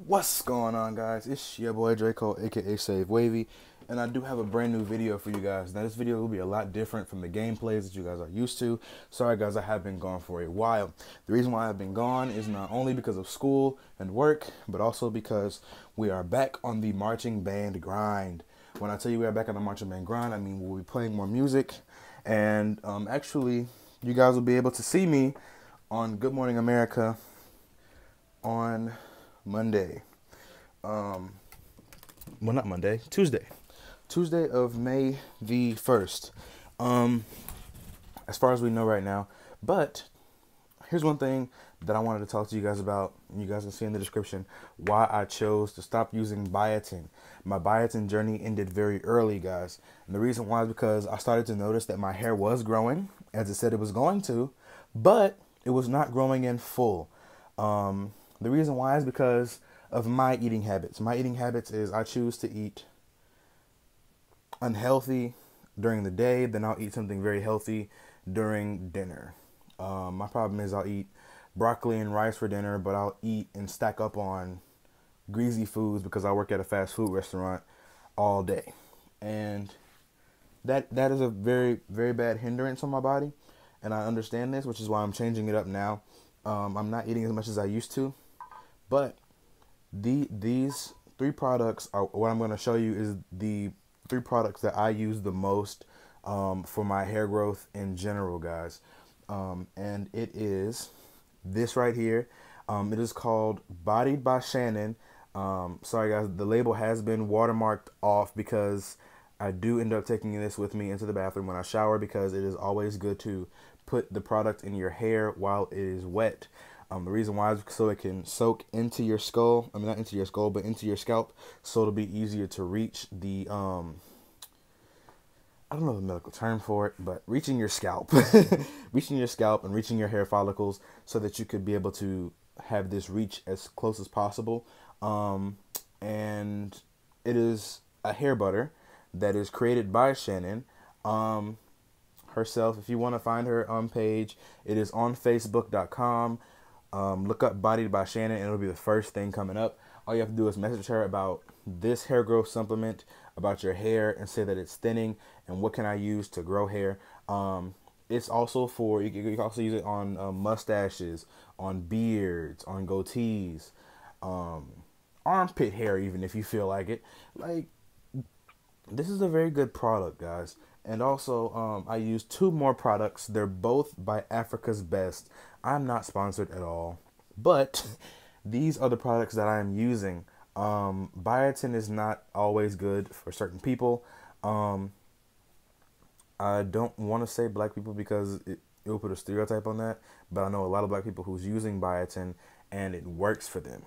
What's going on, guys? It's your boy Draco, aka Save Wavy, and I do have a brand new video for you guys. Now, this video will be a lot different from the gameplays that you guys are used to. Sorry, guys, I have been gone for a while. The reason why I've been gone is not only because of school and work, but also because we are back on the marching band grind. When I tell you we are back on the marching band grind, I mean we'll be playing more music, and actually, you guys will be able to see me on Good Morning America on Monday. Well, not Monday, Tuesday. Tuesday of May the 1st. As far as we know right now. But here's one thing that I wanted to talk to you guys about. You guys can see in the description why I chose to stop using biotin. My biotin journey ended very early, guys. And the reason why is because I started to notice that my hair was growing, as it said it was going to, but it was not growing in full. The reason why is because of my eating habits. My eating habits is I choose to eat unhealthy during the day, then I'll eat something very healthy during dinner. My problem is I'll eat broccoli and rice for dinner, but I'll eat and stack up on greasy foods because I work at a fast food restaurant all day. And that is a very, very bad hindrance on my body. And I understand this, which is why I'm changing it up now. I'm not eating as much as I used to, but these three products are what I'm going to show you is the three products that I use the most for my hair growth in general, guys. And it is this right here. It is called Bodied by Shannon. Sorry, guys, the label has been watermarked off because I do end up taking this with me into the bathroom when I shower because it is always good to put the product in your hair while it is wet. The reason why is so it can soak into your skull. I mean, not into your skull, but into your scalp. So it'll be easier to reach the, I don't know the medical term for it, but reaching your scalp. Reaching your scalp and reaching your hair follicles so that you could be able to have this reach as close as possible. And it is a hair butter that is created by Shannon herself. If you want to find her page, it is on facebook.com. Look up Bodied by Shannon and it'll be the first thing coming up. All you have to do is message her about this hair growth supplement, about your hair, and say that it's thinning and what can I use to grow hair. It's also for, you can also use it on mustaches, on beards, on goatees, armpit hair even if you feel like it. Like, this is a very good product, guys. And also, I use two more products. They're both by Africa's Best. I'm not sponsored at all, but these are the products that I am using. Biotin is not always good for certain people. I don't want to say black people because it will put a stereotype on that, but I know a lot of black people who's using biotin and it works for them.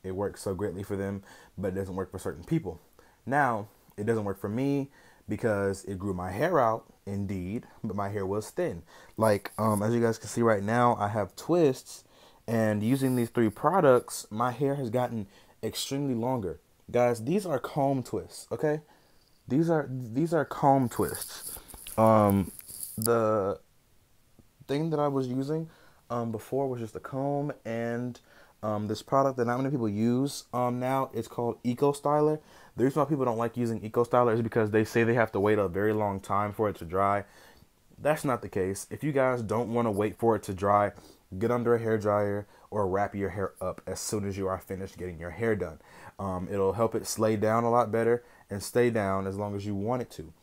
It works so greatly for them, but it doesn't work for certain people. Now, it doesn't work for me because it grew my hair out, indeed, but my hair was thin. Like, as you guys can see right now, I have twists, and using these three products, my hair has gotten extremely longer. Guys, these are comb twists, okay? These are comb twists. The thing that I was using before was just a comb and this product that not many people use now. It's called Eco Styler. The reason why people don't like using Eco Styler is because they say they have to wait a very long time for it to dry. That's not the case. If you guys don't want to wait for it to dry, get under a hair dryer or wrap your hair up as soon as you are finished getting your hair done. It'll help it slay down a lot better and stay down as long as you want it to.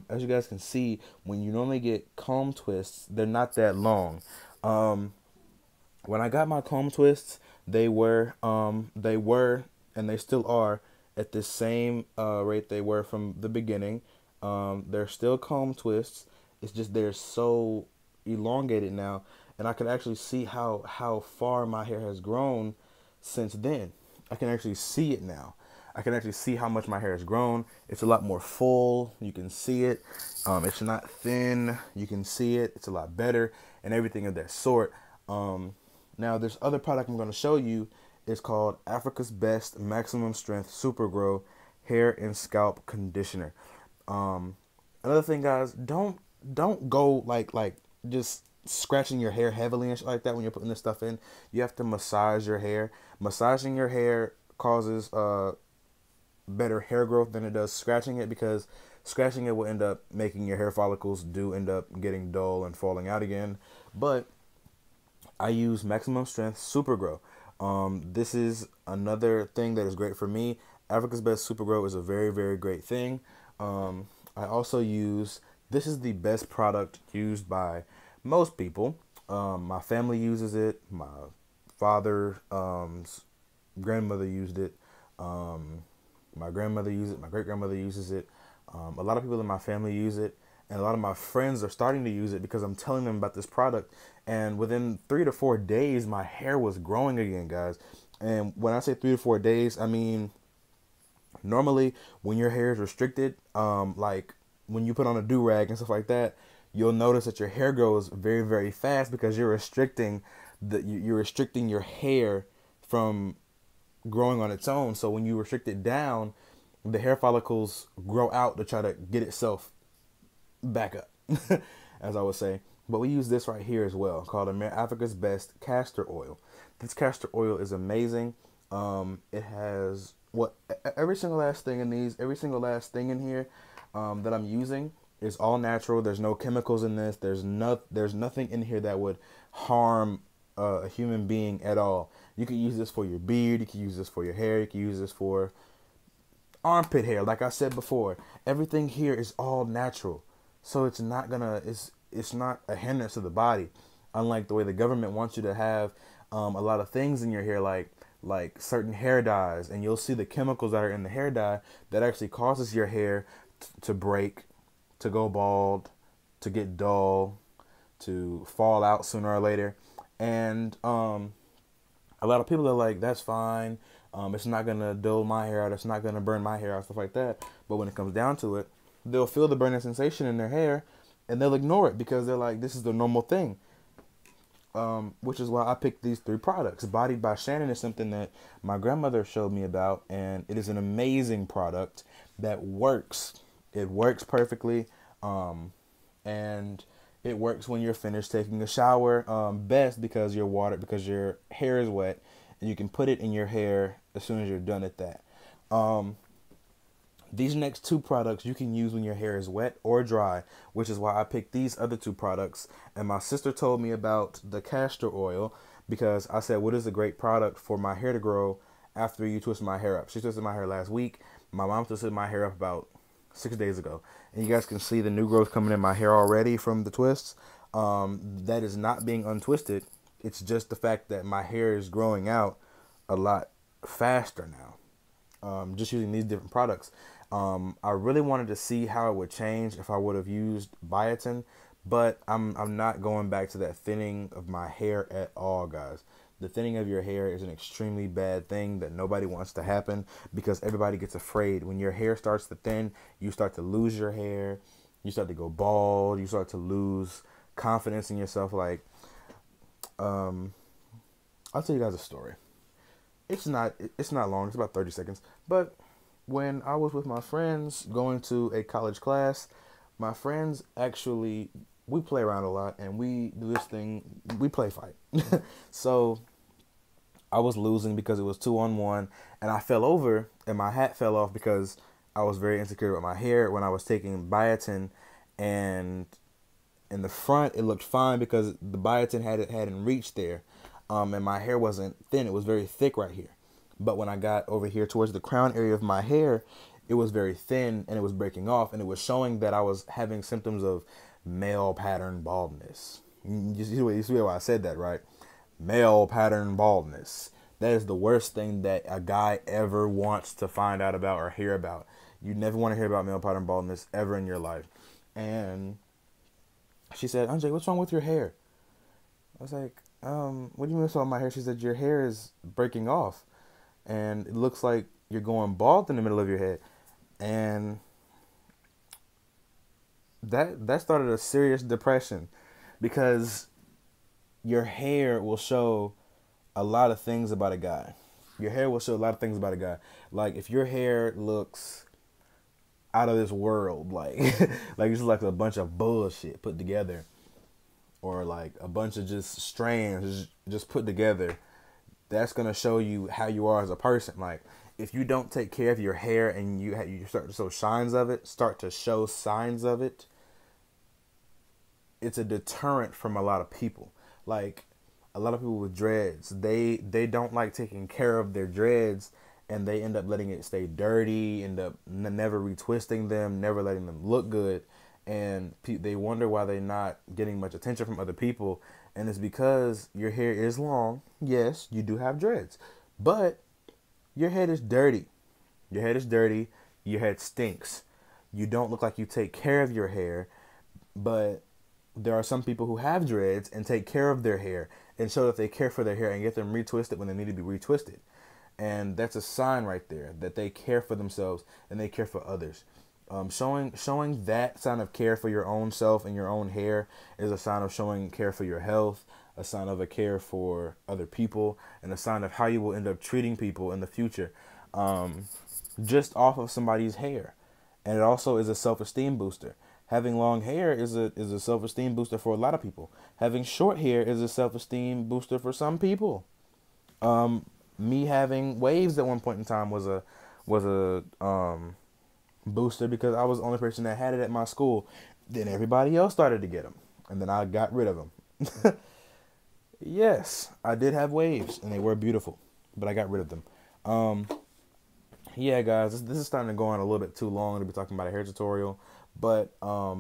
As you guys can see, when you normally get comb twists, they're not that long. When I got my comb twists, they were, and they still are, at the same rate they were from the beginning. They're still comb twists. It's just they're so elongated now, and I can actually see how far my hair has grown since then. I can actually see it now. I can actually see how much my hair has grown. It's a lot more full. You can see it. It's not thin. You can see it. It's a lot better and everything of that sort. Now, this other product I'm going to show you is called Africa's Best Maximum Strength Super Grow Hair and Scalp Conditioner. Another thing, guys, don't go like just scratching your hair heavily and shit like that when you're putting this stuff in. You have to massage your hair. Massaging your hair causes better hair growth than it does scratching it, because scratching it will end up making your hair follicles do end up getting dull and falling out again. But I use Maximum Strength Super Grow. This is another thing that is great for me. Africa's Best Super Grow is a very, very great thing. I also use, this is the best product used by most people. My family uses it. My father's grandmother used it. My grandmother uses it. My great grandmother uses it. A lot of people in my family use it, and a lot of my friends are starting to use it because I'm telling them about this product. And within 3 to 4 days, my hair was growing again, guys. And when I say 3 to 4 days, I mean, normally when your hair is restricted, like when you put on a do-rag and stuff like that, you'll notice that your hair grows very, very fast because you're restricting your hair from growing on its own. So when you restrict it down, the hair follicles grow out to try to get itself back up, as I would say. But we use this right here as well, called Africa's Best Castor Oil. This castor oil is amazing. It has every single last thing in here that I'm using is all natural. There's no chemicals in this. There's nothing in here that would harm a human being at all. You can use this for your beard. You can use this for your hair. You can use this for armpit hair. Like I said before, everything here is all natural, so it's not a hindrance to the body. Unlike the way the government wants you to have a lot of things in your hair, like certain hair dyes, and you'll see the chemicals that are in the hair dye that actually causes your hair to break, to go bald, to get dull, to fall out sooner or later. And a lot of people are like, that's fine. It's not going to dull my hair out. It's not going to burn my hair out, stuff like that. But when it comes down to it, they'll feel the burning sensation in their hair and they'll ignore it because they're like, this is the normal thing. Which is why I picked these 3 products. Bodied by Shannon is something that my grandmother showed me about, and it is an amazing product that works. It works perfectly, and it works when you're finished taking a shower, best because because your hair is wet, and you can put it in your hair as soon as you're done at that. These next 2 products you can use when your hair is wet or dry, which is why I picked these other 2 products. And my sister told me about the castor oil because I said, what is a great product for my hair to grow after you twist my hair up? She twisted my hair last week. My mom twisted my hair up about 6 days ago. And you guys can see the new growth coming in my hair already from the twists. That is not being untwisted. It's just the fact that my hair is growing out a lot faster now. Just using these different products. I really wanted to see how it would change if I would have used biotin, but I'm not going back to that thinning of my hair at all, guys. The thinning of your hair is an extremely bad thing that nobody wants to happen because everybody gets afraid. When your hair starts to thin, you start to lose your hair. You start to go bald. You start to lose confidence in yourself. Like, I'll tell you guys a story. It's not long. It's about 30 seconds. But when I was with my friends going to a college class, my friends actually, we play around a lot and we do this thing, we play fight. So I was losing because it was 2-on-1 and I fell over and my hat fell off because I was very insecure with my hair when I was taking biotin, and in the front it looked fine because the biotin hadn't reached there. And my hair wasn't thin, it was very thick right here. But when I got over here towards the crown area of my hair, it was very thin and it was breaking off, and it was showing that I was having symptoms of male pattern baldness. You see why I said that, right? Male pattern baldness. That is the worst thing that a guy ever wants to find out about or hear about. You never want to hear about male pattern baldness ever in your life. And she said, Andre, what's wrong with your hair? I was like, what do you mean what's wrong with my hair? She said, your hair is breaking off and it looks like you're going bald in the middle of your head. And that started a serious depression, because your hair will show a lot of things about a guy. Your hair will show a lot of things about a guy. Like if your hair looks out of this world, like like it's like a bunch of bullshit put together, or like a bunch of just strands just put together, that's gonna show you how you are as a person. Like if you don't take care of your hair and you start to show signs of it, it's a deterrent from a lot of people. Like a lot of people with dreads, they don't like taking care of their dreads, and they end up letting it stay dirty, end up never retwisting them, never letting them look good, and they wonder why they're not getting much attention from other people. And it's because your hair is long. Yes, you do have dreads, but your head is dirty. Your head is dirty. Your head stinks. You don't look like you take care of your hair, but there are some people who have dreads and take care of their hair and show that they care for their hair and get them retwisted when they need to be retwisted. And that's a sign right there that they care for themselves and they care for others. Showing that sign of care for your own self and your own hair is a sign of showing care for your health, a sign of a care for other people, and a sign of how you will end up treating people in the future, just off of somebody's hair. And it also is a self-esteem booster. Having long hair is a self-esteem booster for a lot of people. Having short hair is a self-esteem booster for some people. Me having waves at one point in time was a booster because I was the only person that had it at my school. Then everybody else started to get them, and then I got rid of them. Yes, I did have waves, and they were beautiful, but I got rid of them. Yeah, guys, this is starting to go on a little bit too long to be talking about a hair tutorial. But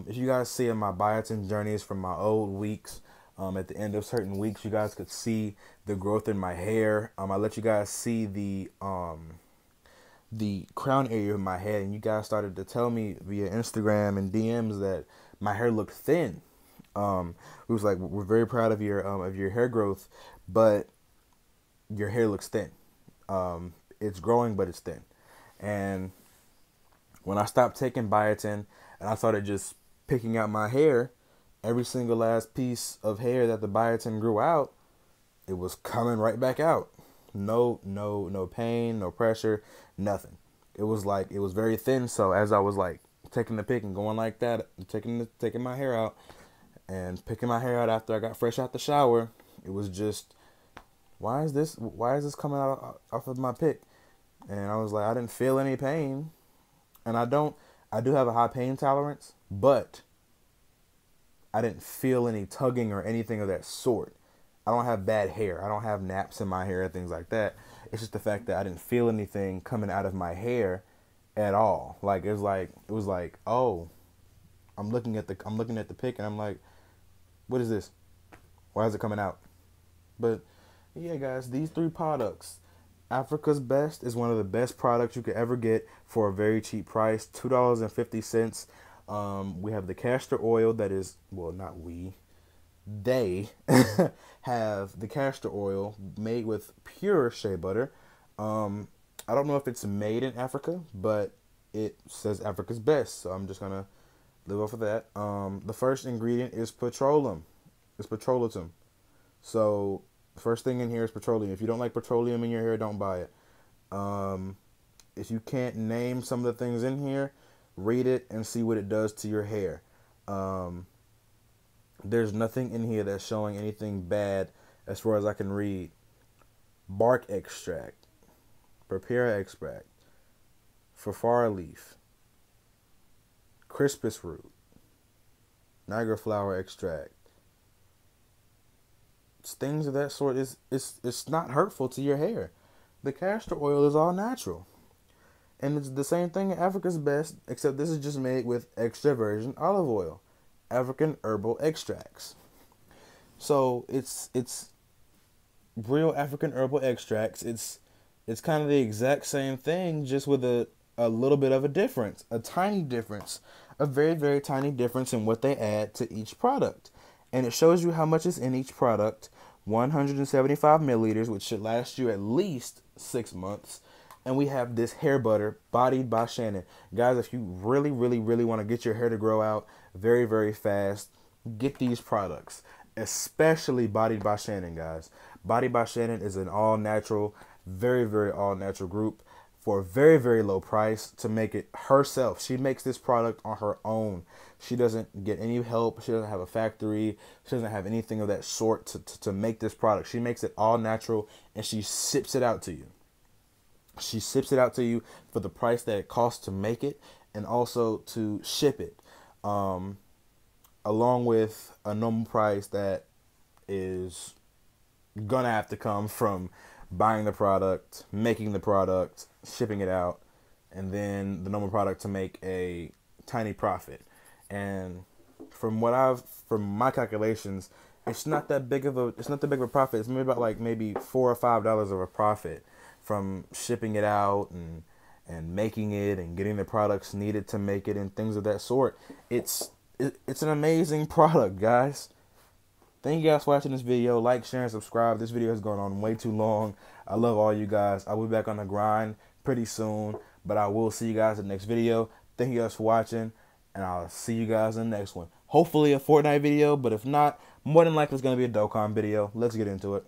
if you guys see in my biotin journeys from my old weeks, at the end of certain weeks, you guys could see the growth in my hair. I let you guys see the crown area of my head, and you guys started to tell me via Instagram and DMs that my hair looked thin. It was like, we're very proud of your hair growth, but your hair looks thin. It's growing, but it's thin. And when I stopped taking biotin and I started just picking out my hair, every single last piece of hair that the biotin grew out, it was coming right back out. No pain, no pressure, nothing. It was very thin. So as I was like taking the pick and going like that, taking my hair out and picking my hair out after I got fresh out the shower, it was just, why is this coming out off of my pick? And I was like, I didn't feel any pain. And I do have a high pain tolerance, but I didn't feel any tugging or anything of that sort. I don't have bad hair. I don't have naps in my hair and things like that. It's just the fact that I didn't feel anything coming out of my hair at all. Like it was like, oh, I'm looking at the pic and I'm like, what is this? Why is it coming out? But yeah, guys, these 3 products. Africa's Best is one of the best products you could ever get for a very cheap price, $2.50. We have the castor oil that is, well, not we. They have the castor oil made with pure shea butter. I don't know if it's made in Africa, but it says Africa's Best, so I'm just gonna live off of that. The first ingredient is petroleum. It's petrolatum. So the first thing in here is petroleum. If you don't like petroleum in your hair, don't buy it. If you can't name some of the things in here, read it and see what it does to your hair. There's nothing in here that's showing anything bad as far as I can read. Bark extract, papaya extract, fafara leaf, crispus root, Niagara flower extract. Things of that sort it's not hurtful to your hair. The castor oil is all natural. And it's the same thing in Africa's Best, except this is just made with extra virgin olive oil. African herbal extracts. So it's real African herbal extracts. It's kind of the exact same thing, just with a little bit of a difference, a tiny difference, a very, very tiny difference in what they add to each product. And it shows you how much is in each product. 175 milliliters, which should last you at least 6 months. And we have this hair butter, Bodied by Shannon. Guys, if you really, really, really want to get your hair to grow out very, very fast, get these products, especially Bodied by Shannon, guys. Bodied by Shannon is an all-natural, very, very all-natural group. for a very, very low price to make it herself. She makes this product on her own. She doesn't get any help. She doesn't have a factory. She doesn't have anything of that sort to make this product. She makes it all natural, and she ships it out to you. She ships it out to you for the price that it costs to make it and also to ship it, along with a normal price that is gonna have to come from buying the product, making the product, shipping it out, and then the normal product to make a tiny profit. And from my calculations, it's not that big of a profit. It's maybe about like maybe $4 or $5 of a profit from shipping it out and making it and getting the products needed to make it and things of that sort. It's an amazing product, guys. Thank you guys for watching this video. Like, share, and subscribe. This video has gone on way too long. I love all you guys. I will be back on the grind pretty soon, but I will see you guys in the next video. Thank you guys for watching, and I'll see you guys in the next one. Hopefully a Fortnite video, but if not, more than likely it's going to be a Dokkan video. Let's get into it.